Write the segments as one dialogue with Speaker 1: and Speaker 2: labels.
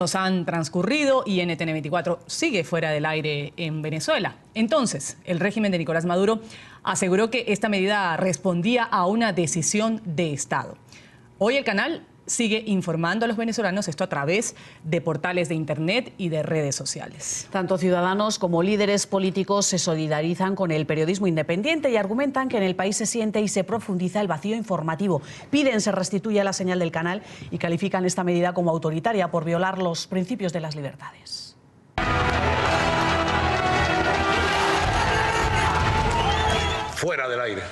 Speaker 1: Nos han transcurrido y NTN 24 sigue fuera del aire en Venezuela. Entonces, el régimen de Nicolás Maduro aseguró que esta medida respondía a una decisión de Estado. Hoy el canal sigue informando a los venezolanos, esto a través de portales de internet y de redes sociales.
Speaker 2: Tanto ciudadanos como líderes políticos se solidarizan con el periodismo independiente y argumentan que en el país se siente y se profundiza el vacío informativo. Piden se restituya la señal del canal y califican esta medida como autoritaria por violar los principios de las libertades.
Speaker 3: Fuera del aire,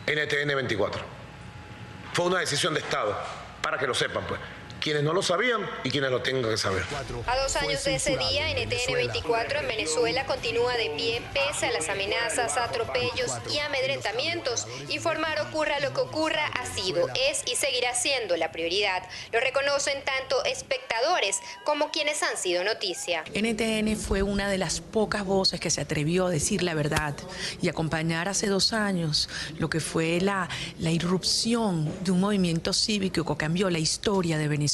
Speaker 3: NTN 24. Fue una decisión de Estado, para que lo sepan, pues. Quienes no lo sabían y quienes lo tengan que saber.
Speaker 4: A 2 años de ese día, NTN 24 en Venezuela continúa de pie pese a las amenazas, atropellos y amedrentamientos. Informar ocurra lo que ocurra ha sido, es y seguirá siendo la prioridad. Lo reconocen tanto espectadores como quienes han sido noticia.
Speaker 5: NTN fue una de las pocas voces que se atrevió a decir la verdad y acompañar hace 2 años lo que fue la irrupción de un movimiento cívico que cambió la historia de Venezuela.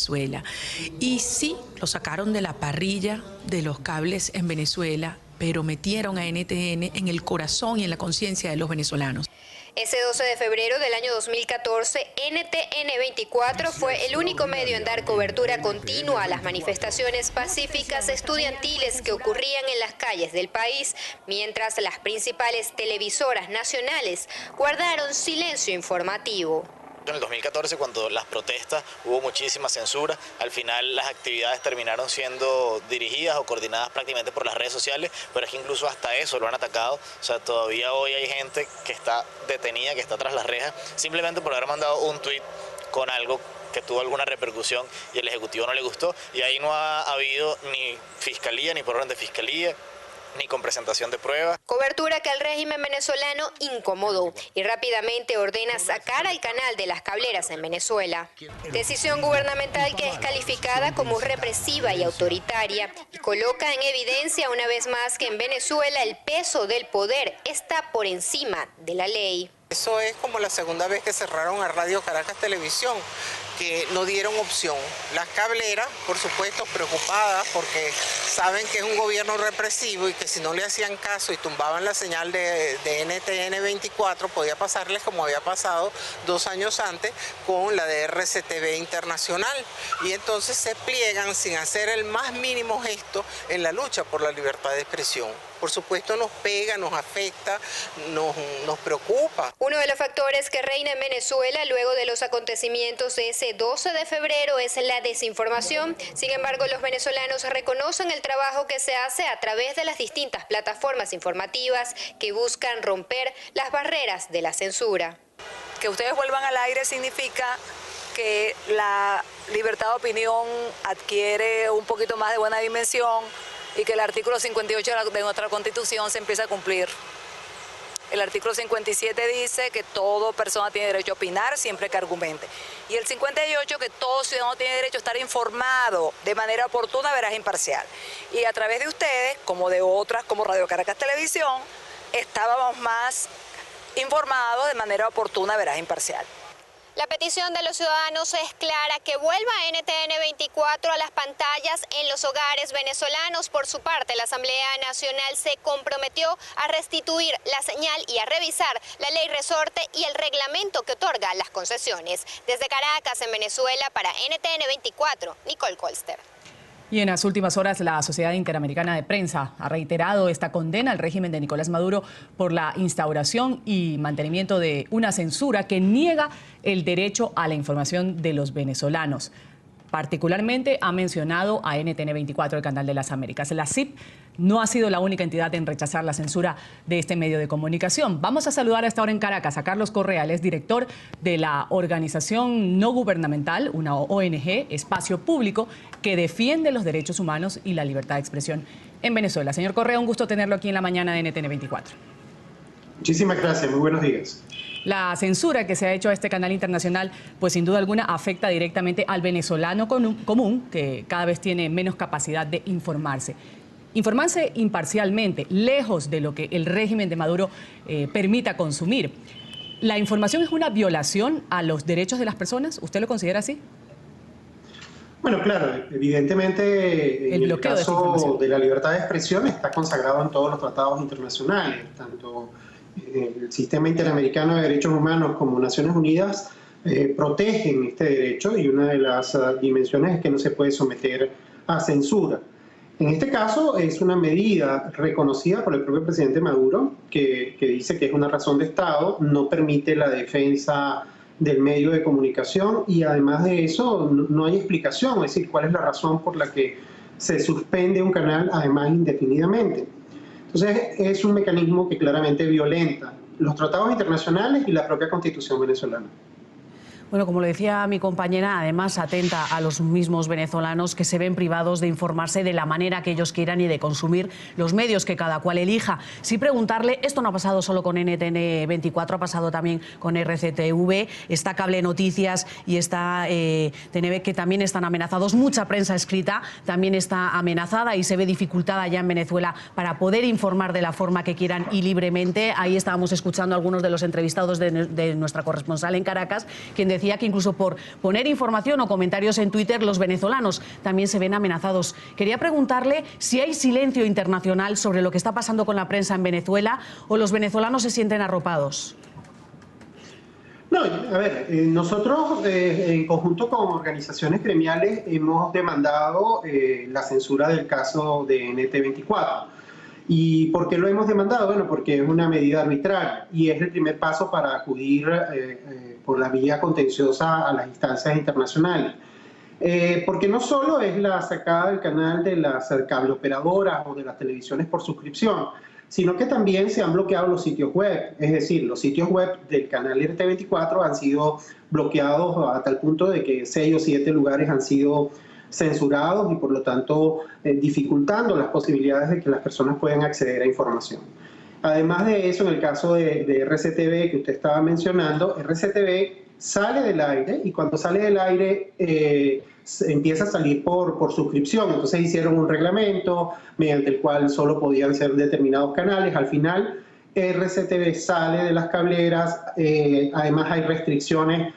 Speaker 5: Y sí, lo sacaron de la parrilla de los cables en Venezuela, pero metieron a NTN en el corazón y en la conciencia de los venezolanos.
Speaker 4: Ese 12 de febrero del año 2014, NTN 24 fue el único medio en dar cobertura continua a las manifestaciones pacíficas estudiantiles que ocurrían en las calles del país, mientras las principales televisoras nacionales guardaron silencio informativo.
Speaker 6: En el 2014, cuando las protestas hubo muchísima censura, al final las actividades terminaron siendo dirigidas o coordinadas prácticamente por las redes sociales, pero es que incluso hasta eso lo han atacado. O sea, todavía hoy hay gente que está detenida, que está tras las rejas, simplemente por haber mandado un tuit con algo que tuvo alguna repercusión y el Ejecutivo no le gustó, y ahí no ha habido ni fiscalía, ni por orden de fiscalía, ni con presentación de pruebas.
Speaker 4: Cobertura que al régimen venezolano incomodó y rápidamente ordena sacar al canal de las cableras en Venezuela. Decisión gubernamental que es calificada como represiva y autoritaria y coloca en evidencia una vez más que en Venezuela el peso del poder está por encima de la ley.
Speaker 7: Eso es como la segunda vez que cerraron a Radio Caracas Televisión, que no dieron opción. Las cableras, por supuesto, preocupadas porque saben que es un gobierno represivo y que si no le hacían caso y tumbaban la señal de NTN 24, podía pasarles como había pasado 2 años antes con la de RCTV Internacional. Y entonces se pliegan sin hacer el más mínimo gesto en la lucha por la libertad de expresión. Por supuesto nos pega, nos afecta, nos preocupa.
Speaker 4: Uno de los factores que reina en Venezuela luego de los acontecimientos de ese 12 de febrero es la desinformación. Sin embargo, los venezolanos reconocen el trabajo que se hace a través de las distintas plataformas informativas que buscan romper las barreras de la censura.
Speaker 8: Que ustedes vuelvan al aire significa que la libertad de opinión adquiere un poquito más de buena dimensión y que el artículo 58 de nuestra Constitución se empieza a cumplir. El artículo 57 dice que toda persona tiene derecho a opinar siempre que argumente. Y el 58 que todo ciudadano tiene derecho a estar informado de manera oportuna, veraz e imparcial. Y a través de ustedes, como de otras, como Radio Caracas Televisión, estábamos más informados de manera oportuna, veraz e imparcial.
Speaker 4: La petición de los ciudadanos es clara, que vuelva NTN 24 a las pantallas en los hogares venezolanos. Por su parte, la Asamblea Nacional se comprometió a restituir la señal y a revisar la ley resorte y el reglamento que otorga las concesiones. Desde Caracas, en Venezuela, para NTN 24, Nicole Colster.
Speaker 1: Y en las últimas horas, la Sociedad Interamericana de Prensa ha reiterado esta condena al régimen de Nicolás Maduro por la instauración y mantenimiento de una censura que niega el derecho a la información de los venezolanos. Particularmente ha mencionado a NTN 24, el Canal de las Américas. La CIP no ha sido la única entidad en rechazar la censura de este medio de comunicación. Vamos a saludar a esta hora en Caracas a Carlos Correa, él es director de la organización no gubernamental, una ONG, Espacio Público, que defiende los derechos humanos y la libertad de expresión en Venezuela. Señor Correa, un gusto tenerlo aquí en la mañana de NTN 24.
Speaker 9: Muchísimas gracias, muy buenos días.
Speaker 1: La censura que se ha hecho a este canal internacional, pues sin duda alguna afecta directamente al venezolano común, que cada vez tiene menos capacidad de informarse. Informarse imparcialmente, lejos de lo que el régimen de Maduro permita consumir. ¿La información es una violación a los derechos de las personas? ¿Usted lo considera así?
Speaker 9: Bueno, claro, evidentemente en el caso de la libertad de expresión está consagrado en todos los tratados internacionales, tanto el Sistema Interamericano de Derechos Humanos como Naciones Unidas protegen este derecho, y una de las dimensiones es que no se puede someter a censura. En este caso es una medida reconocida por el propio presidente Maduro, que dice que es una razón de Estado, no permite la defensa del medio de comunicación, y además de eso no hay explicación, es decir, cuál es la razón por la que se suspende un canal, además indefinidamente. Entonces es un mecanismo que claramente violenta los tratados internacionales y la propia Constitución venezolana.
Speaker 2: Bueno, como le decía mi compañera, además atenta a los mismos venezolanos que se ven privados de informarse de la manera que ellos quieran y de consumir los medios que cada cual elija. Sí preguntarle, esto no ha pasado solo con NTN24, ha pasado también con RCTV, está Cable Noticias y está TNV, que también están amenazados. Mucha prensa escrita también está amenazada y se ve dificultada ya en Venezuela para poder informar de la forma que quieran y libremente. Ahí estábamos escuchando a algunos de los entrevistados de nuestra corresponsal en Caracas, quien decía que incluso por poner información o comentarios en Twitter los venezolanos también se ven amenazados. Quería preguntarle si hay silencio internacional sobre lo que está pasando con la prensa en Venezuela o los venezolanos se sienten arropados.
Speaker 9: No, a ver, nosotros en conjunto con organizaciones gremiales hemos demandado la censura del caso de NT24. ¿Y por qué lo hemos demandado? Bueno, porque es una medida arbitraria y es el primer paso para acudir por la vía contenciosa a las instancias internacionales. Porque no solo es la sacada del canal de las cableoperadoras o de las televisiones por suscripción, sino que también se han bloqueado los sitios web. Es decir, los sitios web del canal RT24 han sido bloqueados a tal punto de que 6 o 7 lugares han sido censurados y por lo tanto dificultando las posibilidades de que las personas puedan acceder a información. Además de eso, en el caso de RCTV que usted estaba mencionando, RCTV sale del aire y cuando sale del aire empieza a salir por suscripción. Entonces hicieron un reglamento mediante el cual solo podían ser determinados canales. Al final RCTV sale de las cableras, además hay restricciones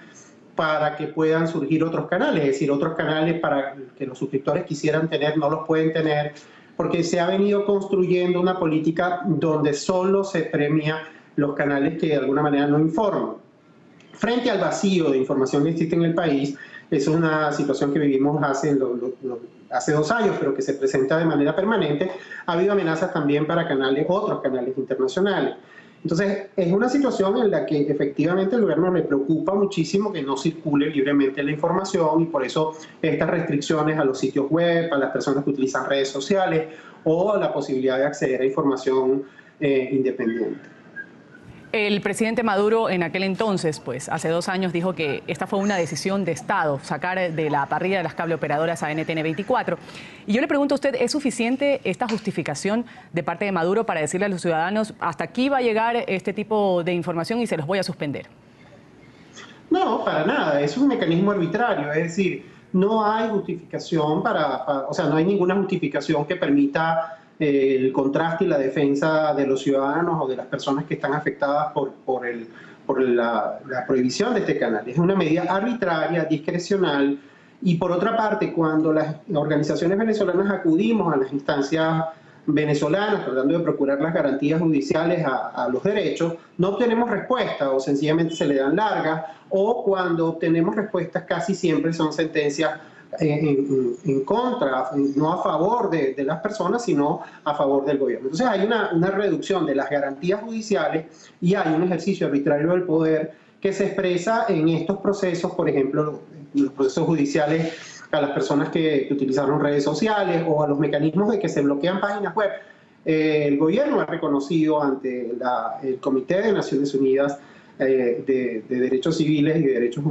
Speaker 9: para que puedan surgir otros canales, es decir, otros canales para que los suscriptores quisieran tener, no los pueden tener, porque se ha venido construyendo una política donde solo se premia los canales que de alguna manera no informan. Frente al vacío de información que existe en el país, es una situación que vivimos hace 2 años, pero que se presenta de manera permanente. Ha habido amenazas también para otros canales internacionales. Entonces, es una situación en la que efectivamente el gobierno le preocupa muchísimo que no circule libremente la información y por eso estas restricciones a los sitios web, a las personas que utilizan redes sociales o a la posibilidad de acceder a información independiente.
Speaker 1: El presidente Maduro en aquel entonces, pues hace 2 años, dijo que esta fue una decisión de Estado, sacar de la parrilla de las cableoperadoras a NTN24. Y yo le pregunto a usted, ¿es suficiente esta justificación de parte de Maduro para decirle a los ciudadanos hasta aquí va a llegar este tipo de información y se los voy a suspender?
Speaker 9: No, para nada. Es un mecanismo arbitrario. Es decir, no hay justificación o sea, no hay ninguna justificación que permita el contraste y la defensa de los ciudadanos o de las personas que están afectadas por la prohibición de este canal. Es una medida arbitraria, discrecional, y por otra parte, cuando las organizaciones venezolanas acudimos a las instancias venezolanas tratando de procurar las garantías judiciales a los derechos, no obtenemos respuesta o sencillamente se le dan largas, o cuando obtenemos respuestas casi siempre son sentencias en contra, no a favor de las personas, sino a favor del gobierno. Entonces hay una reducción de las garantías judiciales y hay un ejercicio arbitrario del poder que se expresa en estos procesos, por ejemplo, los procesos judiciales a las personas que utilizaron redes sociales o a los mecanismos de que se bloquean páginas web. El gobierno ha reconocido ante el Comité de Naciones Unidas de Derechos Civiles y de Derechos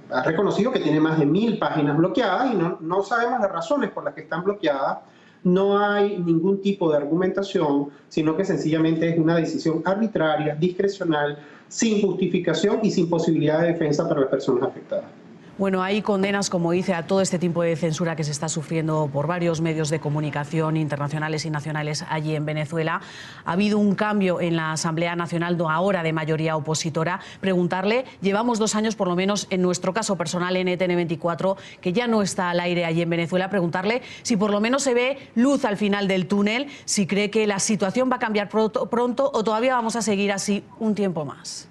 Speaker 9: ha reconocido que tiene más de 1000 páginas bloqueadas y no sabemos las razones por las que están bloqueadas. No hay ningún tipo de argumentación, sino que sencillamente es una decisión arbitraria, discrecional, sin justificación y sin posibilidad de defensa para las personas afectadas.
Speaker 2: Bueno, hay condenas, como dice, a todo este tipo de censura que se está sufriendo por varios medios de comunicación internacionales y nacionales allí en Venezuela. Ha habido un cambio en la Asamblea Nacional, ahora de mayoría opositora. Preguntarle, llevamos 2 años, por lo menos en nuestro caso personal, NTN24, que ya no está al aire allí en Venezuela, preguntarle si por lo menos se ve luz al final del túnel, si cree que la situación va a cambiar pronto o todavía vamos a seguir así un tiempo más.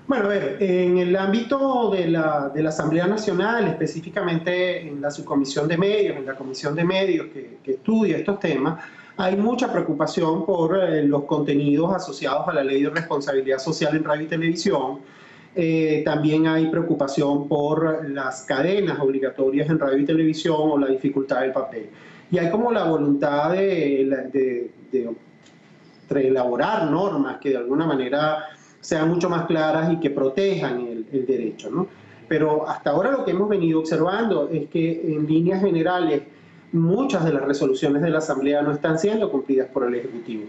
Speaker 9: Bueno, a ver, en el ámbito de la Asamblea Nacional, específicamente en la subcomisión de medios, en la comisión de medios que estudia estos temas, hay mucha preocupación por los contenidos asociados a la Ley de Responsabilidad Social en Radio y Televisión. También hay preocupación por las cadenas obligatorias en radio y televisión o la dificultad del papel. Y hay como la voluntad de elaborar normas que de alguna manera sean mucho más claras y que protejan el derecho, ¿no? Pero hasta ahora lo que hemos venido observando es que en líneas generales muchas de las resoluciones de la Asamblea no están siendo cumplidas por el Ejecutivo.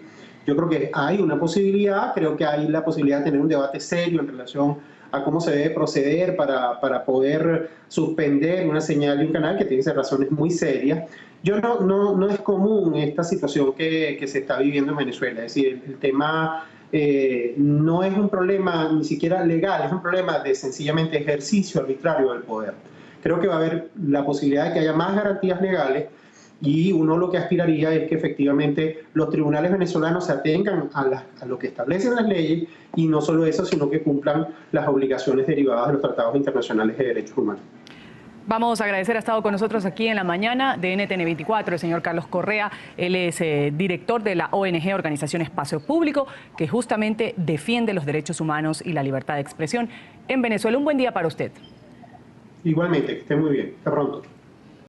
Speaker 9: Yo creo que hay una posibilidad, creo que hay la posibilidad de tener un debate serio en relación a cómo se debe proceder para poder suspender una señal de un canal que tiene razones muy serias. No es común esta situación que se está viviendo en Venezuela, es decir, el tema no es un problema ni siquiera legal, es un problema de sencillamente ejercicio arbitrario del poder. Creo que va a haber la posibilidad de que haya más garantías legales y uno lo que aspiraría es que efectivamente los tribunales venezolanos se atengan a lo que establecen las leyes y no solo eso, sino que cumplan las obligaciones derivadas de los tratados internacionales de derechos humanos.
Speaker 1: Vamos a agradecer, ha estado con nosotros aquí en la mañana de NTN24 el señor Carlos Correa. Él es director de la ONG Organización Espacio Público, que justamente defiende los derechos humanos y la libertad de expresión en Venezuela. Un buen día para usted.
Speaker 9: Igualmente, que esté muy bien. Hasta pronto.